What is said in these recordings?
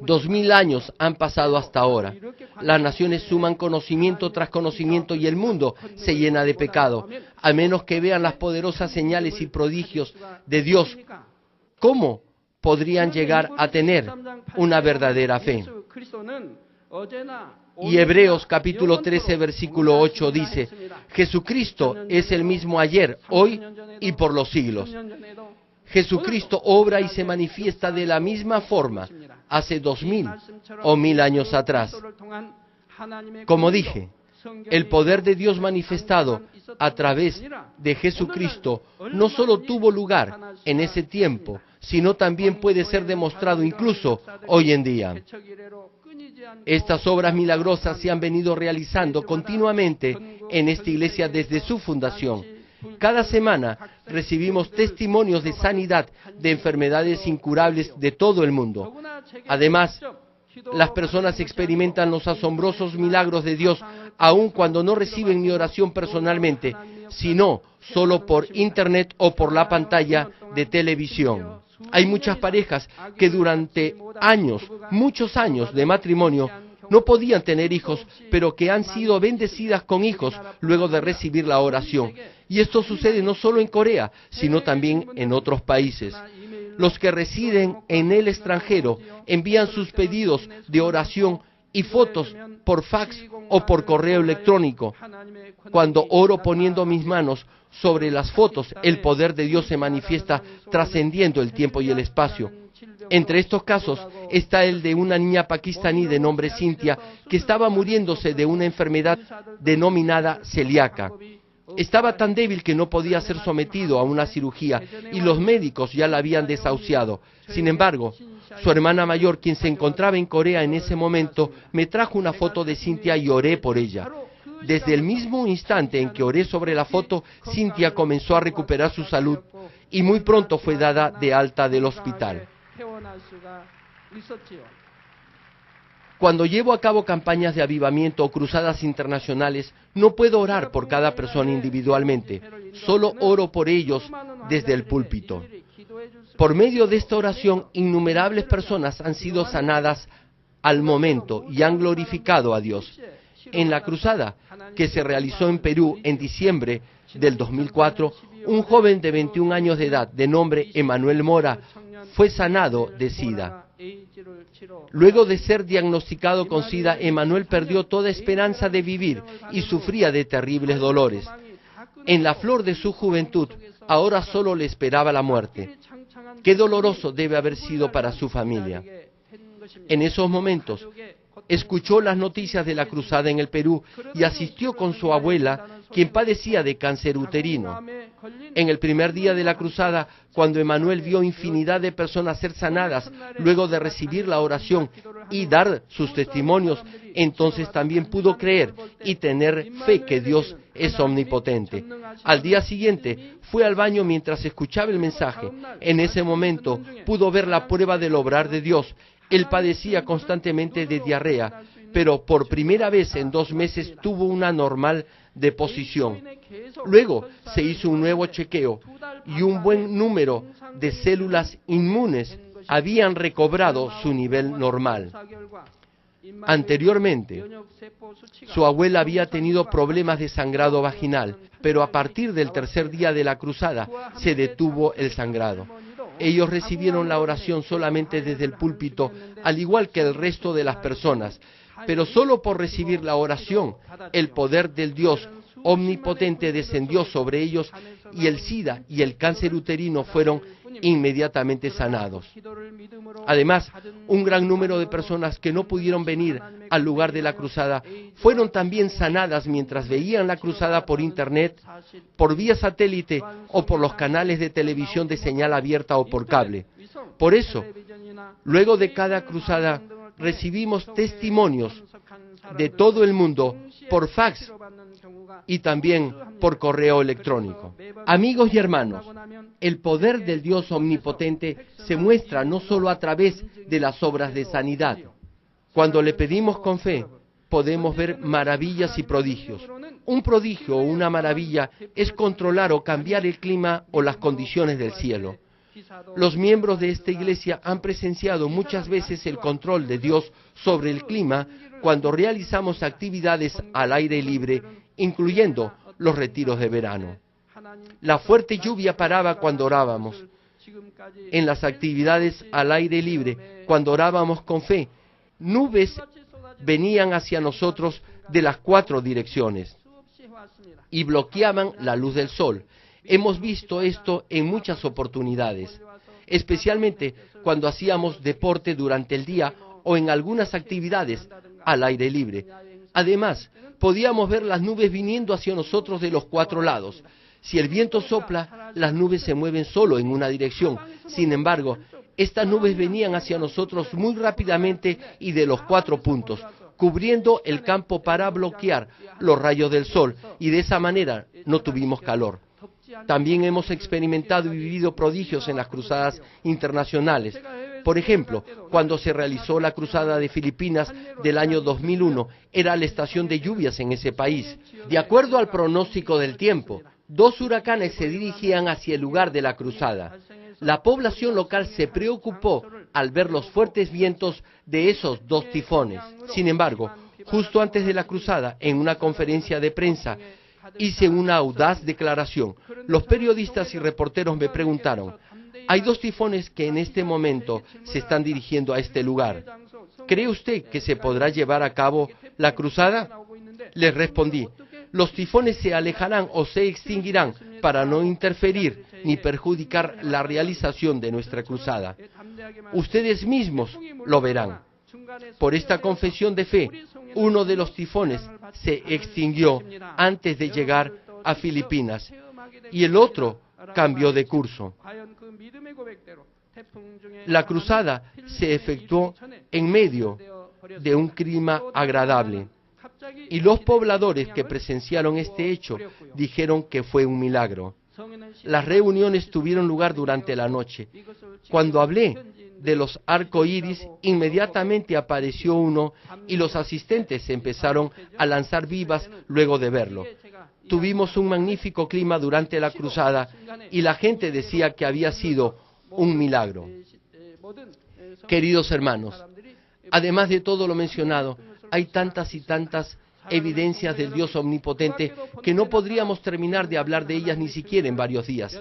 2000 años han pasado hasta ahora. Las naciones suman conocimiento tras conocimiento y el mundo se llena de pecado. A menos que vean las poderosas señales y prodigios de Dios, ¿cómo podrían llegar a tener una verdadera fe? Y Hebreos capítulo 13 versículo 8 dice: Jesucristo es el mismo ayer, hoy y por los siglos. Jesucristo obra y se manifiesta de la misma forma hace 2000 o 1000 años atrás. Como dije, el poder de Dios manifestado a través de Jesucristo no solo tuvo lugar en ese tiempo, sino también puede ser demostrado incluso hoy en día. Estas obras milagrosas se han venido realizando continuamente en esta iglesia desde su fundación. Cada semana recibimos testimonios de sanidad de enfermedades incurables de todo el mundo. Además, las personas experimentan los asombrosos milagros de Dios aun cuando no reciben mi oración personalmente, sino solo por internet o por la pantalla de televisión. Hay muchas parejas que durante años, muchos años de matrimonio, no podían tener hijos, pero que han sido bendecidas con hijos luego de recibir la oración. Y esto sucede no solo en Corea, sino también en otros países. Los que residen en el extranjero envían sus pedidos de oración y fotos por fax o por correo electrónico. Cuando oro poniendo mis manos sobre las fotos, el poder de Dios se manifiesta trascendiendo el tiempo y el espacio. Entre estos casos está el de una niña pakistaní de nombre Cynthia que estaba muriéndose de una enfermedad denominada celíaca. Estaba tan débil que no podía ser sometido a una cirugía y los médicos ya la habían desahuciado. Sin embargo, su hermana mayor, quien se encontraba en Corea en ese momento, me trajo una foto de Cynthia y oré por ella. Desde el mismo instante en que oré sobre la foto, Cynthia comenzó a recuperar su salud y muy pronto fue dada de alta del hospital. Cuando llevo a cabo campañas de avivamiento o cruzadas internacionales, no puedo orar por cada persona individualmente, solo oro por ellos desde el púlpito. Por medio de esta oración, innumerables personas han sido sanadas al momento y han glorificado a Dios. En la cruzada que se realizó en Perú en diciembre del 2004, un joven de 21 años de edad, de nombre Emanuel Mora, fue sanado de SIDA. Luego de ser diagnosticado con SIDA, Emanuel perdió toda esperanza de vivir y sufría de terribles dolores. En la flor de su juventud, ahora solo le esperaba la muerte. Qué doloroso debe haber sido para su familia. En esos momentos, escuchó las noticias de la cruzada en el Perú y asistió con su abuela, quien padecía de cáncer uterino. En el primer día de la cruzada, cuando Emanuel vio infinidad de personas ser sanadas luego de recibir la oración y dar sus testimonios, entonces también pudo creer y tener fe que Dios es omnipotente. Al día siguiente, fue al baño mientras escuchaba el mensaje. En ese momento, pudo ver la prueba del obrar de Dios. Él padecía constantemente de diarrea, pero por primera vez en 2 meses tuvo una normal deposición. Luego se hizo un nuevo chequeo y un buen número de células inmunes habían recobrado su nivel normal. Anteriormente, su abuela había tenido problemas de sangrado vaginal, pero a partir del tercer día de la cruzada se detuvo el sangrado. Ellos recibieron la oración solamente desde el púlpito, al igual que el resto de las personas, pero solo por recibir la oración, el poder del Dios omnipotente descendió sobre ellos y el SIDA y el cáncer uterino fueron inmediatamente sanados. Además, un gran número de personas que no pudieron venir al lugar de la cruzada fueron también sanadas mientras veían la cruzada por internet, por vía satélite o por los canales de televisión de señal abierta o por cable. Por eso, luego de cada cruzada, recibimos testimonios de todo el mundo por fax y también por correo electrónico. Amigos y hermanos, el poder del Dios omnipotente se muestra no solo a través de las obras de sanidad. Cuando le pedimos con fe, podemos ver maravillas y prodigios. Un prodigio o una maravilla es controlar o cambiar el clima o las condiciones del cielo. Los miembros de esta iglesia han presenciado muchas veces el control de Dios sobre el clima cuando realizamos actividades al aire libre, incluyendo los retiros de verano. La fuerte lluvia paraba cuando orábamos. En las actividades al aire libre, cuando orábamos con fe, nubes venían hacia nosotros de las 4 direcciones y bloqueaban la luz del sol. Hemos visto esto en muchas oportunidades, especialmente cuando hacíamos deporte durante el día o en algunas actividades al aire libre. Además, podíamos ver las nubes viniendo hacia nosotros de los 4 lados. Si el viento sopla, las nubes se mueven solo en una dirección. Sin embargo, estas nubes venían hacia nosotros muy rápidamente y de los 4 puntos, cubriendo el campo para bloquear los rayos del sol, y de esa manera no tuvimos calor. También hemos experimentado y vivido prodigios en las cruzadas internacionales. Por ejemplo, cuando se realizó la cruzada de Filipinas del año 2001, era la estación de lluvias en ese país. De acuerdo al pronóstico del tiempo, 2 huracanes se dirigían hacia el lugar de la cruzada. La población local se preocupó al ver los fuertes vientos de esos 2 tifones. Sin embargo, justo antes de la cruzada, en una conferencia de prensa, hice una audaz declaración. Los periodistas y reporteros me preguntaron: hay 2 tifones que en este momento se están dirigiendo a este lugar. ¿Cree usted que se podrá llevar a cabo la cruzada? Les respondí: los tifones se alejarán o se extinguirán para no interferir ni perjudicar la realización de nuestra cruzada. Ustedes mismos lo verán. Por esta confesión de fe, uno de los tifones se extinguió antes de llegar a Filipinas y el otro cambió de curso. La cruzada se efectuó en medio de un clima agradable, y los pobladores que presenciaron este hecho dijeron que fue un milagro. Las reuniones tuvieron lugar durante la noche. Cuando hablé de los arcoíris, inmediatamente apareció uno y los asistentes empezaron a lanzar vivas luego de verlo. Tuvimos un magnífico clima durante la cruzada y la gente decía que había sido un milagro. Queridos hermanos, además de todo lo mencionado, hay tantas y tantas evidencias del Dios omnipotente que no podríamos terminar de hablar de ellas ni siquiera en varios días.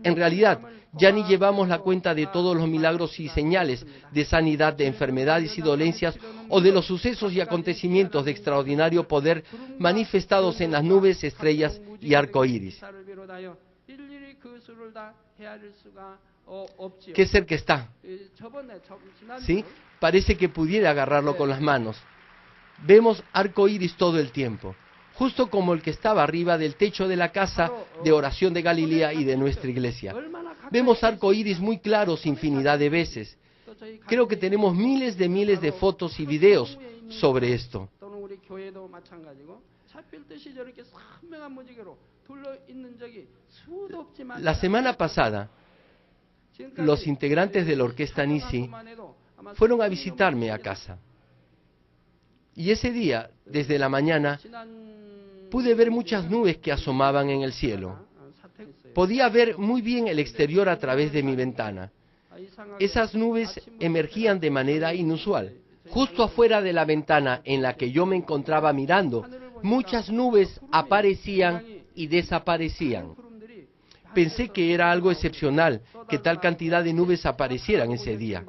En realidad, ya ni llevamos la cuenta de todos los milagros y señales de sanidad de enfermedades y dolencias o de los sucesos y acontecimientos de extraordinario poder manifestados en las nubes, estrellas y arcoíris. Qué cerca está. ¿Sí? Parece que pudiera agarrarlo con las manos. Vemos arcoíris todo el tiempo, justo como el que estaba arriba del techo de la casa de oración de Galilea y de nuestra iglesia. Vemos arcoíris muy claros infinidad de veces. Creo que tenemos miles de fotos y videos sobre esto. La semana pasada, los integrantes de la orquesta Nisi fueron a visitarme a casa. Y ese día, desde la mañana, pude ver muchas nubes que asomaban en el cielo. Podía ver muy bien el exterior a través de mi ventana. Esas nubes emergían de manera inusual. Justo afuera de la ventana en la que yo me encontraba mirando, muchas nubes aparecían y desaparecían. Pensé que era algo excepcional que tal cantidad de nubes aparecieran ese día.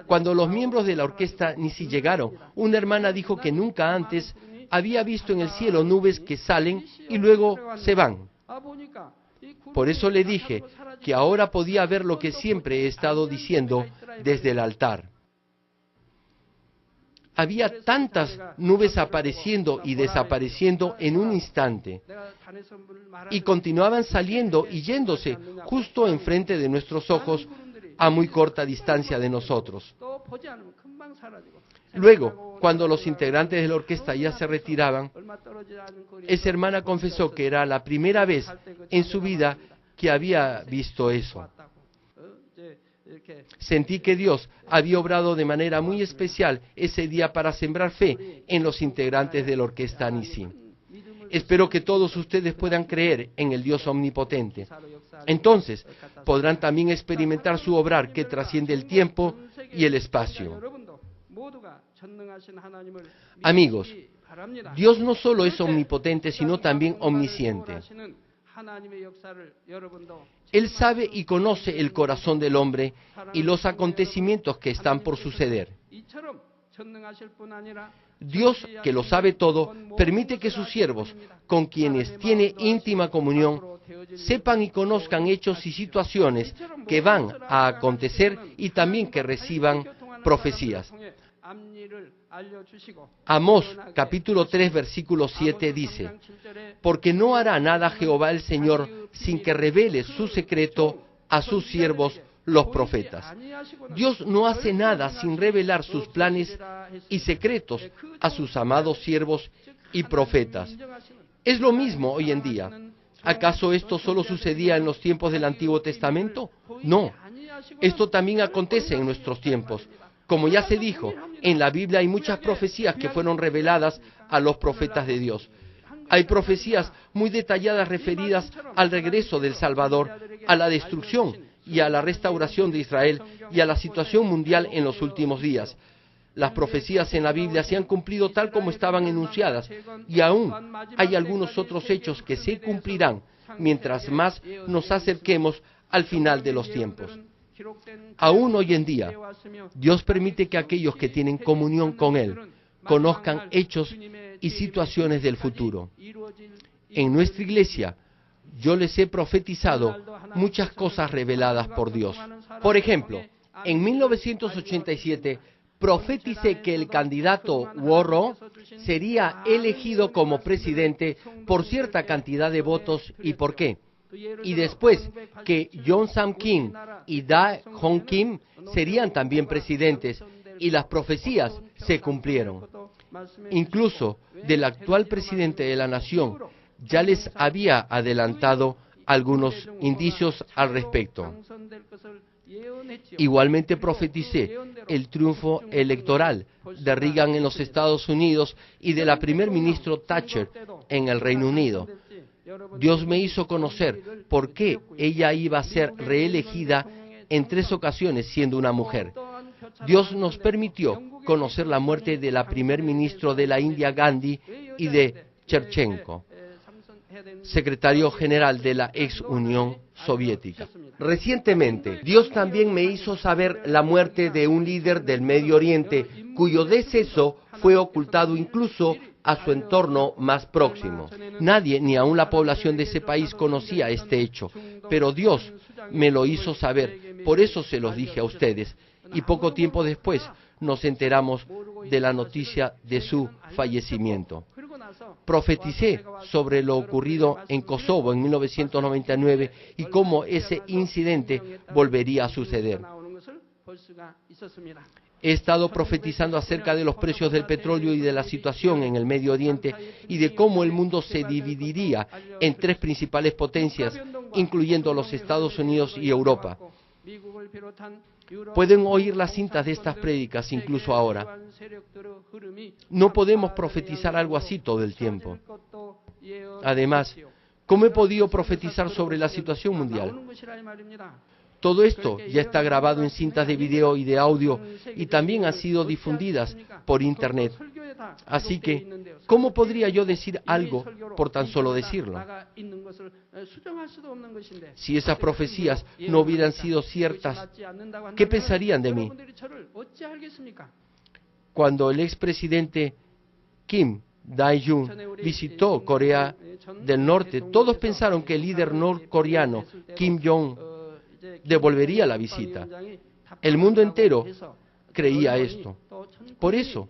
Cuando los miembros de la orquesta Nisi llegaron, una hermana dijo que nunca antes había visto en el cielo nubes que salen y luego se van. Por eso le dije que ahora podía ver lo que siempre he estado diciendo desde el altar. Había tantas nubes apareciendo y desapareciendo en un instante, y continuaban saliendo y yéndose justo enfrente de nuestros ojos, a muy corta distancia de nosotros. Luego, cuando los integrantes de la orquesta ya se retiraban, esa hermana confesó que era la primera vez en su vida que había visto eso. Sentí que Dios había obrado de manera muy especial ese día para sembrar fe en los integrantes de la orquesta Nisi. Espero que todos ustedes puedan creer en el Dios omnipotente. Entonces, podrán también experimentar su obrar que trasciende el tiempo y el espacio. Amigos, Dios no solo es omnipotente, sino también omnisciente. Él sabe y conoce el corazón del hombre y los acontecimientos que están por suceder. Dios, que lo sabe todo, permite que sus siervos, con quienes tiene íntima comunión, sepan y conozcan hechos y situaciones que van a acontecer y también que reciban profecías. Amós, capítulo 3, versículo 7 dice: porque no hará nada Jehová el Señor sin que revele su secreto a sus siervos los profetas. Dios no hace nada sin revelar sus planes y secretos a sus amados siervos y profetas. Es lo mismo hoy en día. ¿Acaso esto solo sucedía en los tiempos del Antiguo Testamento? No. Esto también acontece en nuestros tiempos. Como ya se dijo, en la Biblia hay muchas profecías que fueron reveladas a los profetas de Dios. Hay profecías muy detalladas referidas al regreso del Salvador, a la destrucción y a la restauración de Israel y a la situación mundial en los últimos días. Las profecías en la Biblia se han cumplido tal como estaban enunciadas, y aún hay algunos otros hechos que se cumplirán mientras más nos acerquemos al final de los tiempos. Aún hoy en día, Dios permite que aquellos que tienen comunión con Él conozcan hechos y situaciones del futuro. En nuestra iglesia, yo les he profetizado muchas cosas reveladas por Dios. Por ejemplo, en 1987, profeticé que el candidato Warro sería elegido como presidente por cierta cantidad de votos. ¿Y por qué? Y después que John Sam Kim y Dae Hong Kim serían también presidentes, y las profecías se cumplieron. Incluso del actual presidente de la nación ya les había adelantado algunos indicios al respecto. Igualmente profeticé el triunfo electoral de Reagan en los Estados Unidos y de la primer ministro Thatcher en el Reino Unido. Dios me hizo conocer por qué ella iba a ser reelegida en 3 ocasiones siendo una mujer. Dios nos permitió conocer la muerte de la primer ministro de la India, Gandhi, y de Cherchenko, secretario general de la ex Unión Soviética. Recientemente, Dios también me hizo saber la muerte de un líder del Medio Oriente, cuyo deceso fue ocultado incluso a su entorno más próximo. Nadie, ni aun la población de ese país, conocía este hecho, pero Dios me lo hizo saber, por eso se los dije a ustedes, y poco tiempo después nos enteramos de la noticia de su fallecimiento. Profeticé sobre lo ocurrido en Kosovo en 1999 y cómo ese incidente volvería a suceder. He estado profetizando acerca de los precios del petróleo y de la situación en el Medio Oriente y de cómo el mundo se dividiría en 3 principales potencias, incluyendo los Estados Unidos y Europa. Pueden oír las cintas de estas prédicas incluso ahora. No podemos profetizar algo así todo el tiempo. Además, ¿cómo he podido profetizar sobre la situación mundial? Todo esto ya está grabado en cintas de video y de audio y también han sido difundidas por Internet. Así que, ¿cómo podría yo decir algo por tan solo decirlo? Si esas profecías no hubieran sido ciertas, ¿qué pensarían de mí? Cuando el expresidente Kim Dae-jung visitó Corea del Norte, todos pensaron que el líder norcoreano Kim Jong devolvería la visita. El mundo entero creía esto. Por eso,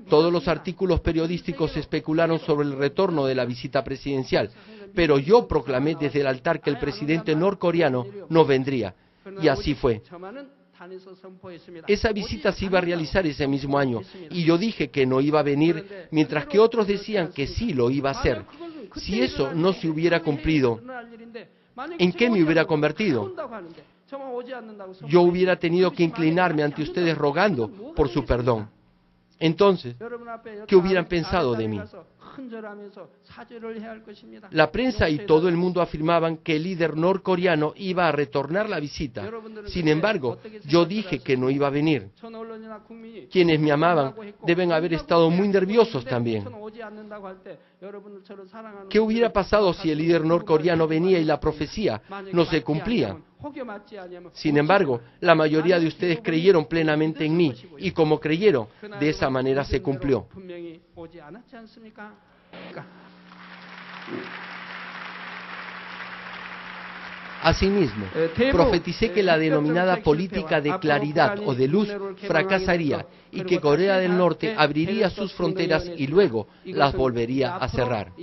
todos los artículos periodísticos especularon sobre el retorno de la visita presidencial, pero yo proclamé desde el altar que el presidente norcoreano no vendría, y así fue. Esa visita se iba a realizar ese mismo año, y yo dije que no iba a venir, mientras que otros decían que sí lo iba a hacer. Si eso no se hubiera cumplido, ¿en qué me hubiera convertido? Yo hubiera tenido que inclinarme ante ustedes rogando por su perdón. Entonces, ¿qué hubieran pensado de mí? La prensa y todo el mundo afirmaban que el líder norcoreano iba a retornar la visita. Sin embargo, yo dije que no iba a venir. Quienes me amaban deben haber estado muy nerviosos también. ¿Qué hubiera pasado si el líder norcoreano venía y la profecía no se cumplía? Sin embargo, la mayoría de ustedes creyeron plenamente en mí, y como creyeron, de esa manera se cumplió. Asimismo, profeticé que la denominada política de claridad o de luz fracasaría y que Corea del Norte abriría sus fronteras y luego las volvería a cerrar.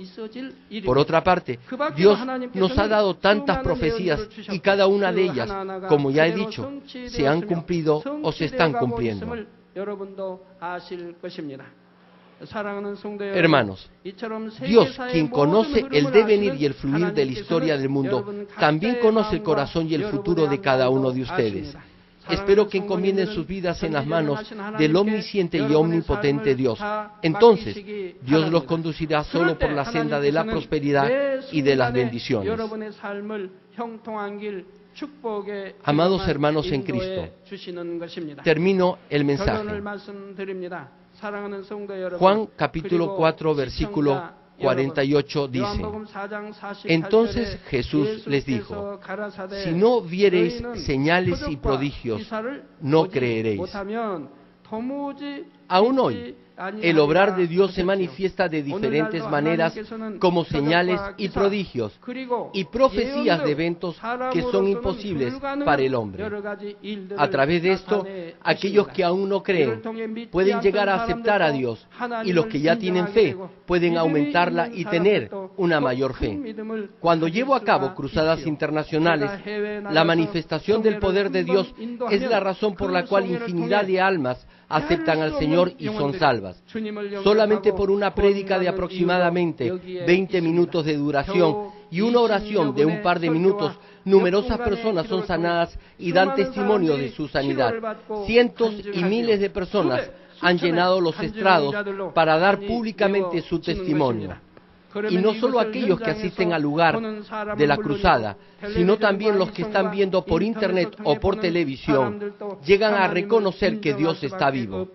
Por otra parte, Dios nos ha dado tantas profecías y cada una de ellas, como ya he dicho, se han cumplido o se están cumpliendo. Hermanos, Dios, quien conoce el devenir y el fluir de la historia del mundo, también conoce el corazón y el futuro de cada uno de ustedes. Espero que encomienden sus vidas en las manos del omnisciente y omnipotente Dios. Entonces, Dios los conducirá solo por la senda de la prosperidad y de las bendiciones. Amados hermanos en Cristo, termino el mensaje. Juan capítulo 4 versículo 48 dice: Entonces Jesús les dijo: Si no viereis señales y prodigios, no creeréis. Aún hoy, el obrar de Dios se manifiesta de diferentes maneras como señales y prodigios y profecías de eventos que son imposibles para el hombre. A través de esto, aquellos que aún no creen pueden llegar a aceptar a Dios, y los que ya tienen fe pueden aumentarla y tener una mayor fe. Cuando llevo a cabo cruzadas internacionales, la manifestación del poder de Dios es la razón por la cual infinidad de almas aceptan al Señor y son salvas. Solamente por una prédica de aproximadamente 20 minutos de duración y una oración de un par de minutos, numerosas personas son sanadas y dan testimonio de su sanidad. Cientos y miles de personas han llenado los estrados para dar públicamente su testimonio. Y no solo aquellos que asisten al lugar de la cruzada, sino también los que están viendo por internet o por televisión, llegan a reconocer que Dios está vivo.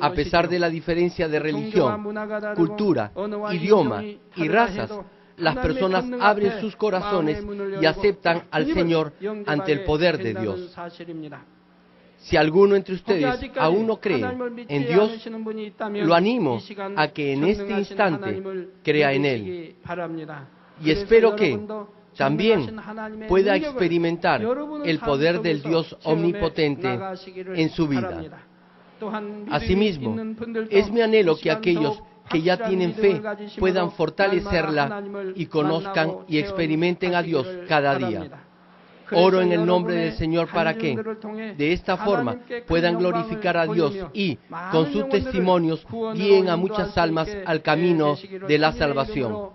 A pesar de la diferencia de religión, cultura, idioma y razas, las personas abren sus corazones y aceptan al Señor ante el poder de Dios. Si alguno entre ustedes aún no cree en Dios, lo animo a que en este instante crea en Él. Y espero que también pueda experimentar el poder del Dios omnipotente en su vida. Asimismo, es mi anhelo que aquellos que ya tienen fe puedan fortalecerla y conozcan y experimenten a Dios cada día. Oro en el nombre del Señor para que, de esta forma, puedan glorificar a Dios y, con sus testimonios, guíen a muchas almas al camino de la salvación.